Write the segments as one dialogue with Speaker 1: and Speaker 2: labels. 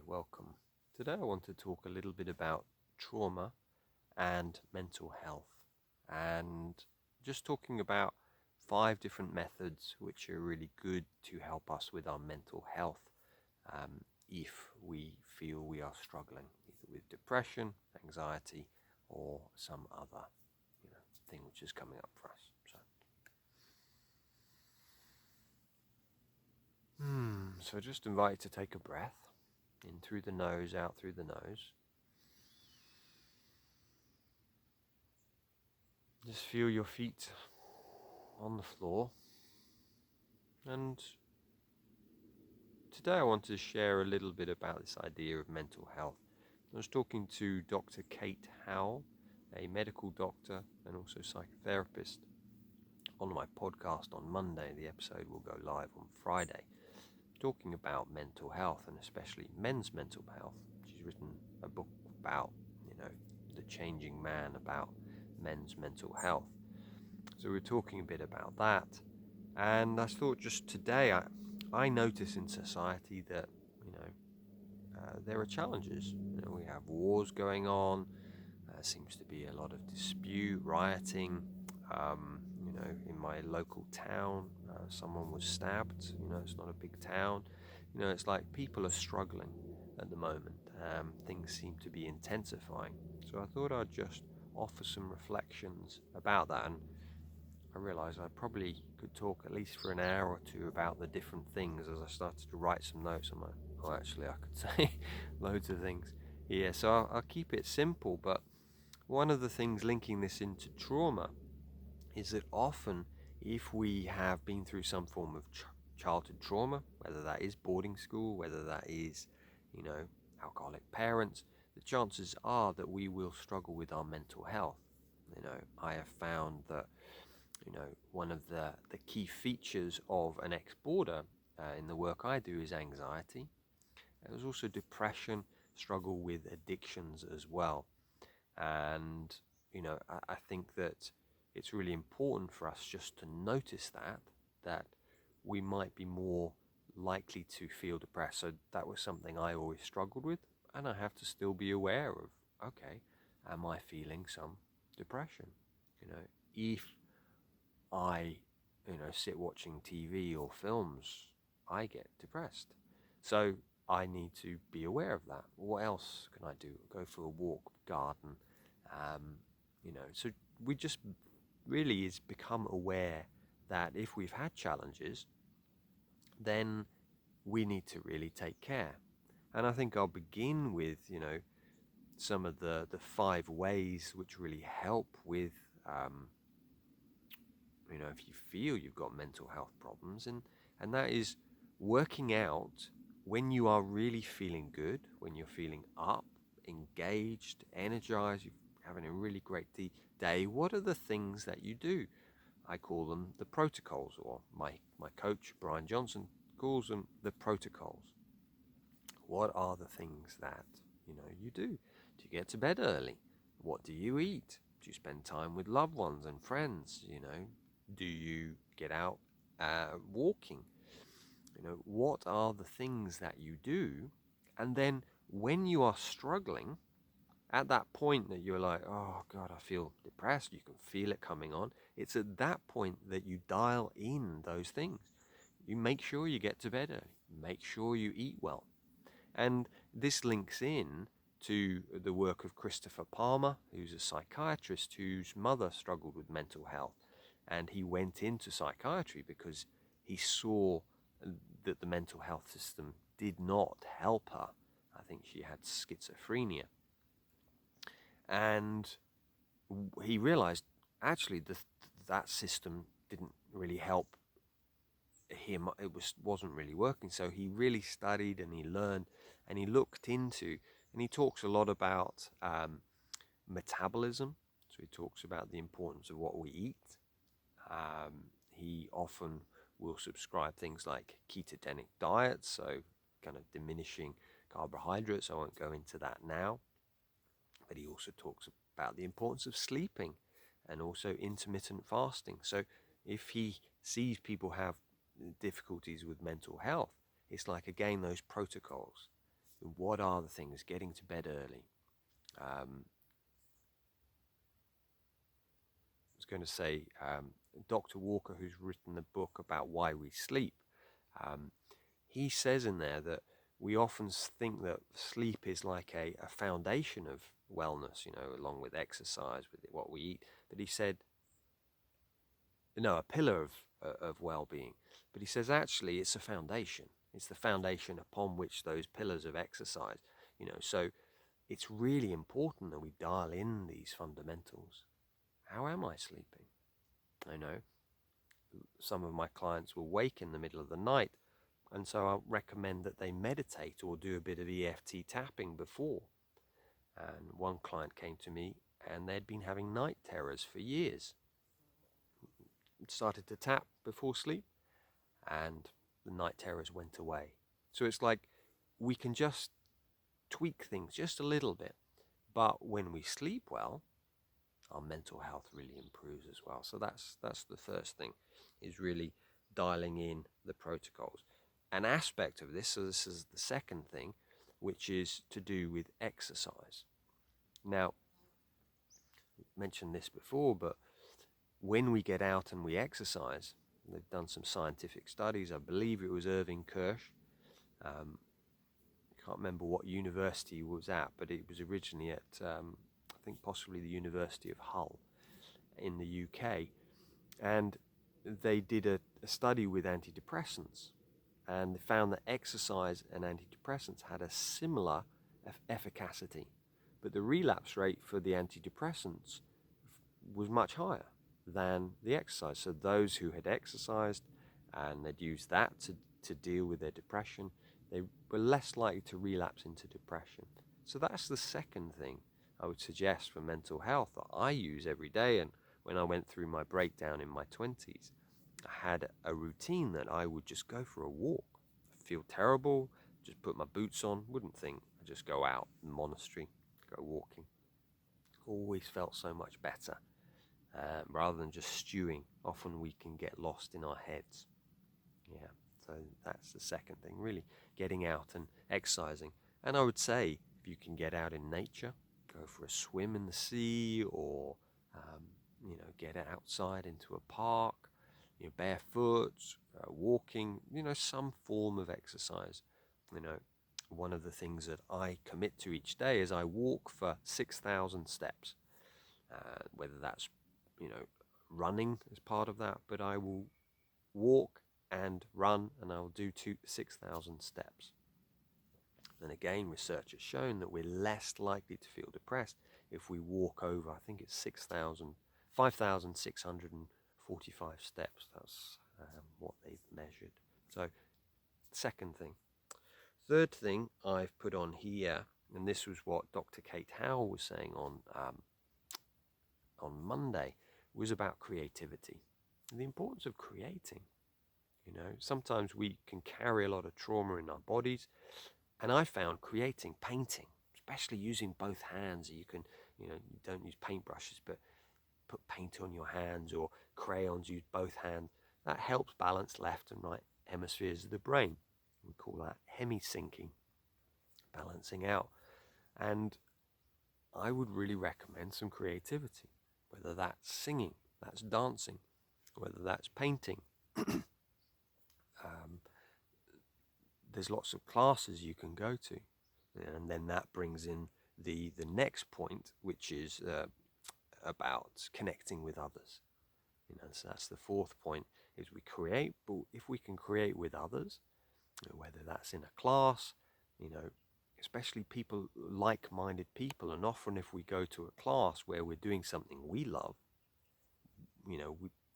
Speaker 1: welcome. Today I want to talk a little bit about trauma and mental health, and just talking about 5 different methods which are really good to help us with our mental health if we feel we are struggling either with depression, anxiety, or some other thing which is coming up for us. So just invite you to take a breath in through the nose, out through the nose. Just feel your feet on the floor. And today I want to share a little bit about this idea of mental health. I was talking to Dr. Kate Howell, a medical doctor and also psychotherapist, on my podcast on Monday. The episode will go live on Friday, talking about mental health and especially men's mental health. She's written a book about, the changing man, about men's mental health. So we're talking a bit about that. And I thought just today, I notice in society that, there are challenges. We have wars going on. There seems to be a lot of dispute, rioting. In my local town, someone was stabbed. It's not a big town. It's like people are struggling at the moment. Things seem to be intensifying. So I thought I'd just offer some reflections about that. And I realised I probably could talk at least for an hour or two about the different things as I started to write some notes on my. Oh, actually, I could say loads of things. Yeah, so I'll keep it simple, but one of the things linking this into trauma is that often if we have been through some form of childhood trauma, whether that is boarding school, whether that is, alcoholic parents, the chances are that we will struggle with our mental health. I have found that one of the key features of an ex-boarder in the work I do is anxiety. There's also depression, struggle with addictions as well. And, I think that it's really important for us just to notice that we might be more likely to feel depressed. So that was something I always struggled with. And I have to still be aware of, okay, am I feeling some depression? If I, sit watching TV or films, I get depressed. So I need to be aware of that. What else can I do? Go for a walk, garden. So we just really is become aware that if we've had challenges, then we need to really take care. And I think I'll begin with, some of the 5 ways which really help with if you feel you've got mental health problems, and that is working out when you are really feeling good, when you're feeling up, engaged, energized, you're having a really great day. What are the things that you do? I call them the protocols, or my coach Brian Johnson calls them the protocols. What are the things that you do? Do you get to bed early? What do you eat? Do you spend time with loved ones and friends? Do you get out walking? What are the things that you do? And then when you are struggling, at that point that you're like, oh God, I feel depressed, you can feel it coming on. It's at that point that you dial in those things. You make sure you get to bed early. Make sure you eat well. And this links in to the work of Christopher Palmer, who's a psychiatrist whose mother struggled with mental health. And he went into psychiatry because he saw that the mental health system did not help her. I think she had schizophrenia. And he realized actually that system didn't really help him. It wasn't really working. So he really studied and he learned and he looked into, and he talks a lot about metabolism. So he talks about the importance of what we eat. He often will subscribe things like ketogenic diets, so kind of diminishing carbohydrates. I won't go into that now. But he also talks about the importance of sleeping and also intermittent fasting. So if he sees people have difficulties with mental health, it's like, again, those protocols. What are the things? Getting to bed early. I was going to say, Dr. Walker, who's written the book about why we sleep, um, he says in there that we often think that sleep is like a foundation of wellness, along with exercise, with what we eat. But he said, no, a pillar of well-being. But he says actually it's a foundation. It's the foundation upon which those pillars of exercise, so it's really important that we dial in these fundamentals. How am I sleeping? I know some of my clients will wake in the middle of the night, and so I recommend that they meditate or do a bit of EFT tapping before. And one client came to me and they'd been having night terrors for years. Started to tap before sleep and the night terrors went away. So it's like we can just tweak things just a little bit, but when we sleep well, our mental health really improves as well. So that's the first thing, is really dialing in the protocols. An aspect of this, so this is the second thing, which is to do with exercise. Now, I mentioned this before, but when we get out and we exercise, they've done some scientific studies. I believe it was Irving Kirsch. I can't remember what university he was at, but it was originally at, I think possibly the University of Hull in the UK. And they did a study with antidepressants, and they found that exercise and antidepressants had a similar efficacy, but the relapse rate for the antidepressants was much higher than the exercise. So those who had exercised and they'd used that to deal with their depression, they were less likely to relapse into depression. So that's the second thing I would suggest for mental health that I use every day. And when I went through my breakdown in my 20s, I had a routine that I would just go for a walk. I feel terrible, just put my boots on, wouldn't think, I'd just go out in the monastery, go walking. Always felt so much better. Rather than just stewing, often we can get lost in our heads. Yeah, so that's the second thing, really getting out and exercising. And I would say, if you can get out in nature, go for a swim in the sea, or get outside into a park, barefoot, walking, some form of exercise. One of the things that I commit to each day is I walk for 6,000 steps, whether that's running as part of that, but I will walk and run, and I will do 6,000 steps. And again, research has shown that we're less likely to feel depressed if we walk over, I think it's 5,645 steps. That's what they've measured. So, second thing. Third thing I've put on here, and this was what Dr. Kate Howe was saying on Monday, was about creativity and the importance of creating. Sometimes we can carry a lot of trauma in our bodies, and I found creating, painting, especially using both hands. You can, you don't use paintbrushes, but put paint on your hands, or crayons, use both hands. That helps balance left and right hemispheres of the brain. We call that hemi-syncing, balancing out. And I would really recommend some creativity, whether that's singing, that's dancing, whether that's painting. There's lots of classes you can go to, and then that brings in the next point, which is about connecting with others. So that's the fourth point, is we create, but if we can create with others, whether that's in a class, especially people, like-minded people, and often if we go to a class where we're doing something we love, we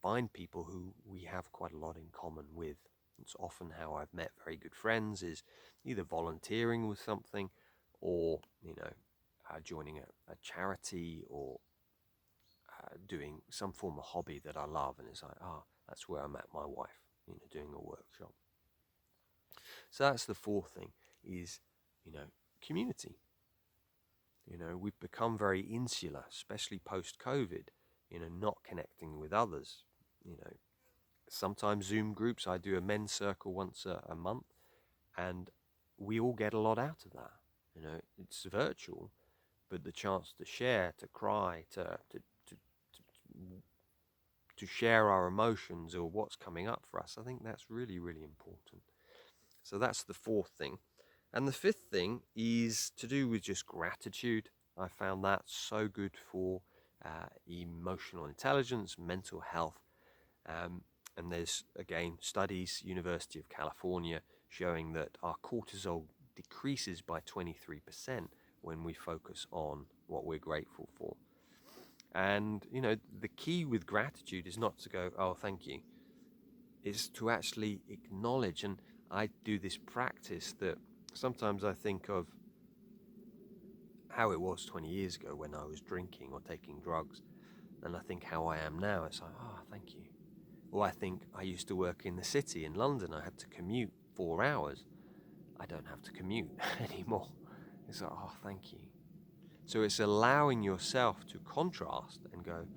Speaker 1: find people who we have quite a lot in common with. It's often how I've met very good friends, is either volunteering with something, or joining a charity, or doing some form of hobby that I love. And it's like, that's where I met my wife, doing a workshop. So that's the fourth thing, is community. We've become very insular, especially post-COVID, not connecting with others. Sometimes Zoom groups, I do a men's circle once a month, and we all get a lot out of that. You know, it's virtual, but the chance to share, to cry, to share our emotions or what's coming up for us, I think that's really, really important. So that's the fourth thing. And the fifth thing is to do with just gratitude. I found that so good for emotional intelligence, mental health. And there's, again, studies, University of California, showing that our cortisol decreases by 23% when we focus on what we're grateful for. And, you know, the key with gratitude is not to go, oh, thank you. It's to actually acknowledge. And I do this practice that sometimes I think of how it was 20 years ago when I was drinking or taking drugs. And I think how I am now. It's like, oh, thank you. Or I think I used to work in the city in London. I had to commute 4 hours. I don't have to commute anymore. It's like, oh, thank you. So it's allowing yourself to contrast and go,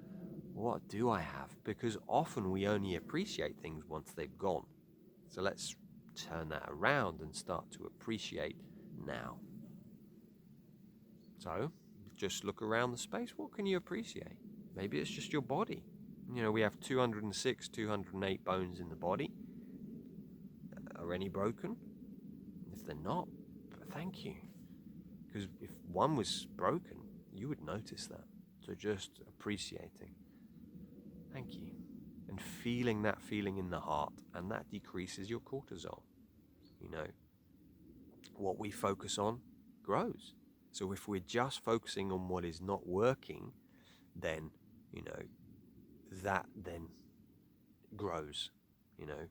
Speaker 1: what do I have? Because often we only appreciate things once they've gone. So let's turn that around and start to appreciate now. So just look around the space. What can you appreciate? Maybe it's just your body. You know, we have 206, 208 bones in the body. Are any broken? If they're not, thank you. Because if one was broken, you would notice that. So just appreciating. Thank you. And feeling that feeling in the heart, and that decreases your cortisol. You know, what we focus on grows. So if we're just focusing on what is not working, then, you know, that then grows. You know,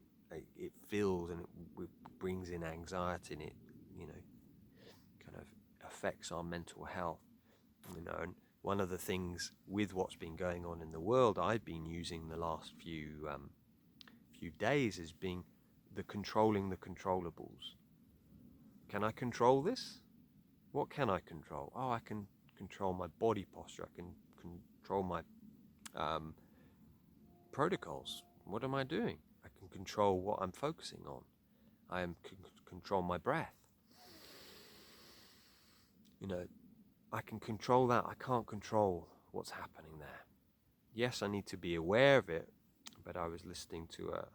Speaker 1: it feels and it brings in anxiety, and it, you know, kind of affects our mental health. You know, and one of the things with what's been going on in the world, I've been using the last few days as being controlling the controllables. Can I control this? What can I control? Oh, I can control my body posture. I can control my protocols. What am I doing? I can control what I'm focusing on. I can control my breath. You know, I can control that. I can't control what's happening there. Yes, I need to be aware of it, but I was listening to a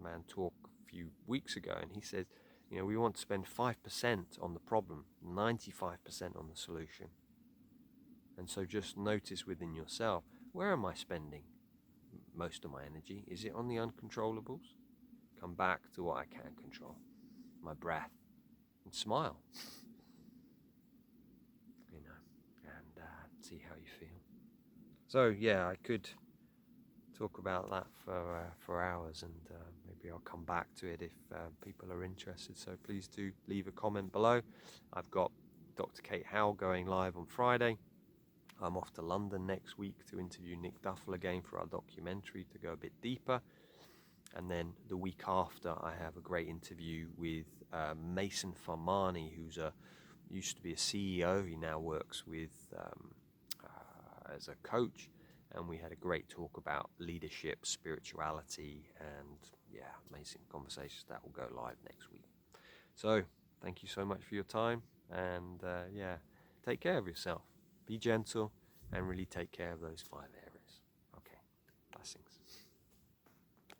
Speaker 1: man talk a few weeks ago, and he said, you know, we want to spend 5% on the problem, 95% on the solution. And so just notice within yourself, where am I spending most of my energy? Is it on the uncontrollables? Come back to what I can control, my breath, and smile. You know, and see how you feel. So yeah, I could talk about that for hours, and maybe I'll come back to it if people are interested. So please do leave a comment below. I've got Dr. Kate Howell going live on Friday. I'm off to London next week to interview Nick Duffell again for our documentary to go a bit deeper. And then the week after, I have a great interview with Mason Farmani, who's used to be a CEO. He now works with as a coach. And we had a great talk about leadership, spirituality, and yeah, amazing conversations. That will go live next week. So thank you so much for your time, and yeah, take care of yourself. Be gentle and really take care of those 5 areas.